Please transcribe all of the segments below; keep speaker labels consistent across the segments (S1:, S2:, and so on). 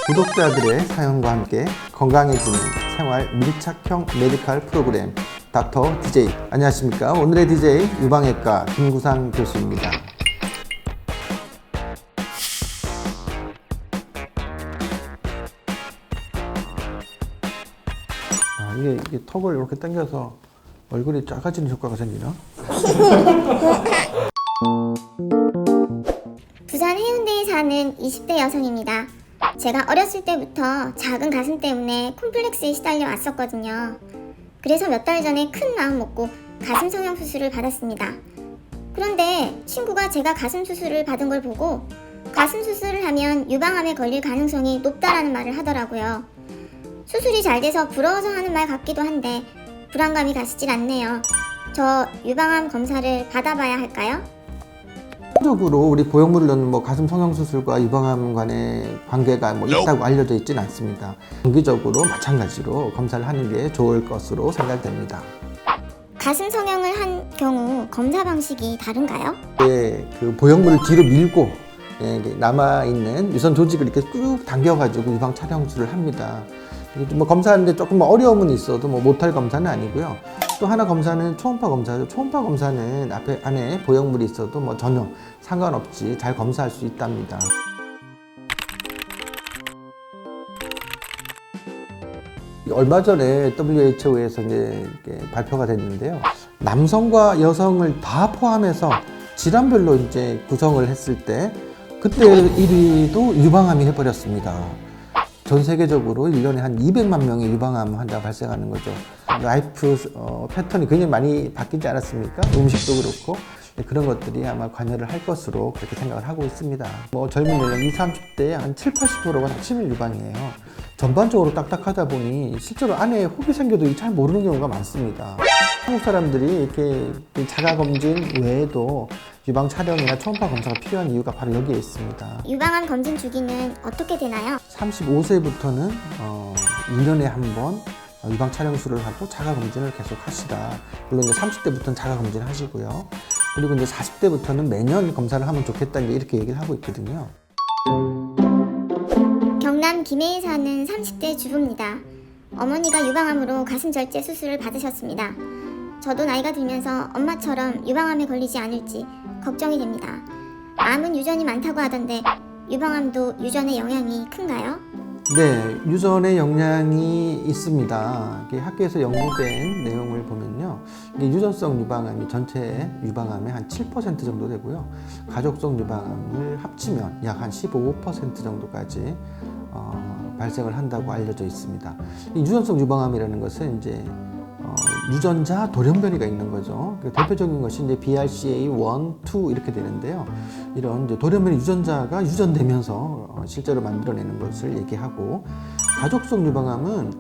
S1: 구독자들의 사연과 함께 건강해지는 생활 밀착형 메디컬 프로그램 닥터 DJ. 안녕하십니까. 오늘의 DJ 유방외과 김구상 교수입니다. 이게 턱을 이렇게 당겨서 얼굴이 작아지는 효과가 생기나?
S2: 부산 해운대에 사는 20대 여성입니다. 제가 어렸을 때부터 작은 가슴 때문에 콤플렉스에 시달려 왔었거든요. 그래서 몇 달 전에 큰 마음 먹고 가슴 성형 수술을 받았습니다. 그런데 친구가 제가 가슴 수술을 받은 걸 보고 가슴 수술을 하면 유방암에 걸릴 가능성이 높다라는 말을 하더라고요. 수술이 잘 돼서 부러워서 하는 말 같기도 한데 불안감이 가시질 않네요. 저 유방암 검사를 받아봐야 할까요?
S1: 적으로 우리 보형물을 넣는 가슴 성형 수술과 유방암 간의 관계가 있다고 알려져 있지는 않습니다. 정기적으로 마찬가지로 검사를 하는 게 좋을 것으로 생각됩니다.
S2: 가슴 성형을 한 경우 검사 방식이 다른가요?
S1: 그 보형물을 뒤로 밀고 남아있는 유선 조직을 이렇게 쭉 당겨가지고 유방 촬영술을 합니다. 검사하는데 조금 어려움은 있어도 못할 검사는 아니고요. 또 하나 검사는 초음파 검사죠. 초음파 검사는 안에 보형물이 있어도 전혀 상관없이 잘 검사할 수 있답니다. 얼마 전에 WHO에서 발표가 됐는데요. 남성과 여성을 다 포함해서 질환별로 구성을 했을 때 그때 1위도 유방암이 해버렸습니다. 전 세계적으로 1년에 한 200만 명의 유방암 환자가 발생하는 거죠. 라이프 패턴이 굉장히 많이 바뀌지 않았습니까? 음식도 그렇고 그런 것들이 아마 관여를 할 것으로 그렇게 생각을 하고 있습니다. 젊은 연령 20, 30대에 한 7, 80%가 다 치밀 유방이에요. 전반적으로 딱딱하다 보니 실제로 안에 혹이 생겨도 잘 모르는 경우가 많습니다. 한국 사람들이 이렇게 자가검진 외에도 유방 촬영이나 초음파 검사가 필요한 이유가 바로 여기에 있습니다.
S2: 유방암 검진 주기는 어떻게 되나요?
S1: 35세부터는 2년에 한 번 유방 촬영술을 하고 자가검진을 계속 하시라. 물론 30대부터는 자가검진 하시고요. 그리고 40대부터는 매년 검사를 하면 좋겠다 이렇게 얘기를 하고 있거든요.
S2: 경남 김해에 사는 30대 주부입니다. 어머니가 유방암으로 가슴 절제 수술을 받으셨습니다. 저도 나이가 들면서 엄마처럼 유방암에 걸리지 않을지 걱정이 됩니다. 암은 유전이 많다고 하던데 유방암도 유전의 영향이 큰가요?
S1: 네, 유전의 영향이 있습니다. 학교에서 연구된 내용을 보면요. 유전성 유방암이 전체 유방암의 한 7% 정도 되고요. 가족성 유방암을 합치면 약 한 15% 정도까지 발생을 한다고 알려져 있습니다. 이 유전성 유방암이라는 것은 유전자 돌연변이가 있는 거죠. 대표적인 것이 BRCA1, 2 이렇게 되는데요. 이런 돌연변이 유전자가 유전되면서 실제로 만들어내는 것을 얘기하고, 가족성 유방암은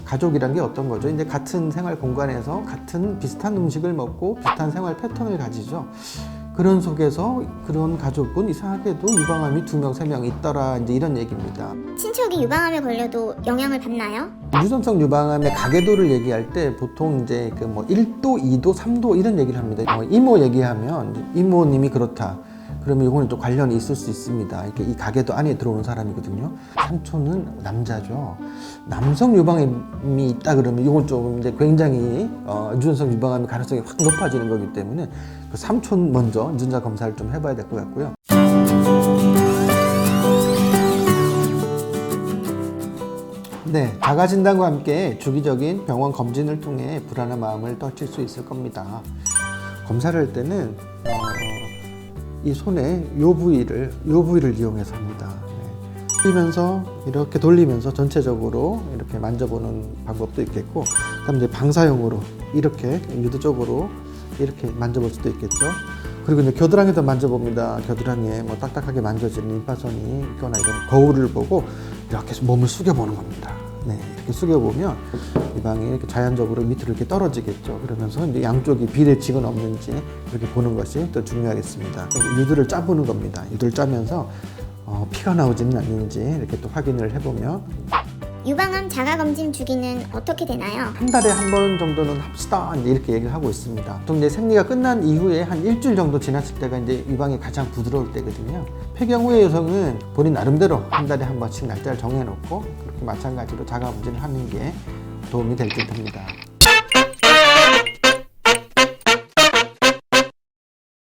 S1: 가족이란 게 어떤 거죠? 같은 생활 공간에서 같은 비슷한 음식을 먹고 비슷한 생활 패턴을 가지죠. 그런 속에서 그런 가족은 이상하게도 유방암이 2명, 3명 있더라 이런 얘기입니다.
S2: 친척이 유방암에 걸려도 영향을 받나요?
S1: 유전성 유방암의 가계도를 얘기할 때 보통 1도, 2도, 3도 이런 얘기를 합니다. 이모 얘기하면 이모님이 그렇다. 그러면 이거는 또 관련이 있을 수 있습니다. 이 가계도 안에 들어오는 사람이거든요. 삼촌은 남자죠. 남성 유방암이 있다 그러면 이건 좀 굉장히 유전성 유방암의 가능성이 확 높아지는 거기 때문에 그 삼촌 먼저 유전자 검사를 좀 해봐야 될 것 같고요. 네, 자가진단과 함께 주기적인 병원 검진을 통해 불안한 마음을 떨칠 수 있을 겁니다. 검사를 할 때는 이 손에 요 부위를 이용해서 합니다. 돌리면서 이렇게 돌리면서 전체적으로 이렇게 만져보는 방법도 있겠고, 그다음 방사형으로 이렇게 유도적으로 이렇게 만져볼 수도 있겠죠. 그리고 겨드랑이도 만져봅니다. 겨드랑이에 딱딱하게 만져지는 림파선이 있거나 이런 거울을 보고 이렇게 몸을 숙여보는 겁니다. 네, 이렇게 숙여보면 유방이 이렇게 자연적으로 밑으로 이렇게 떨어지겠죠. 그러면서 양쪽이 비대칭은 없는지 이렇게 보는 것이 또 중요하겠습니다. 유두를 짜보는 겁니다. 유두를 짜면서 피가 나오지는 않는지 이렇게 또 확인을 해보면,
S2: 유방암 자가검진 주기는 어떻게 되나요?
S1: 한 달에 한 번 정도는 합시다 이제 이렇게 얘기를 하고 있습니다. 보통 이제 생리가 끝난 이후에 한 일주일 정도 지났을 때가 이제 유방이 가장 부드러울 때거든요. 폐경 후의 여성은 본인 나름대로 한 달에 한 번씩 날짜를 정해놓고 그렇게 마찬가지로 자가검진을 하는 게 도움이 될 듯 합니다.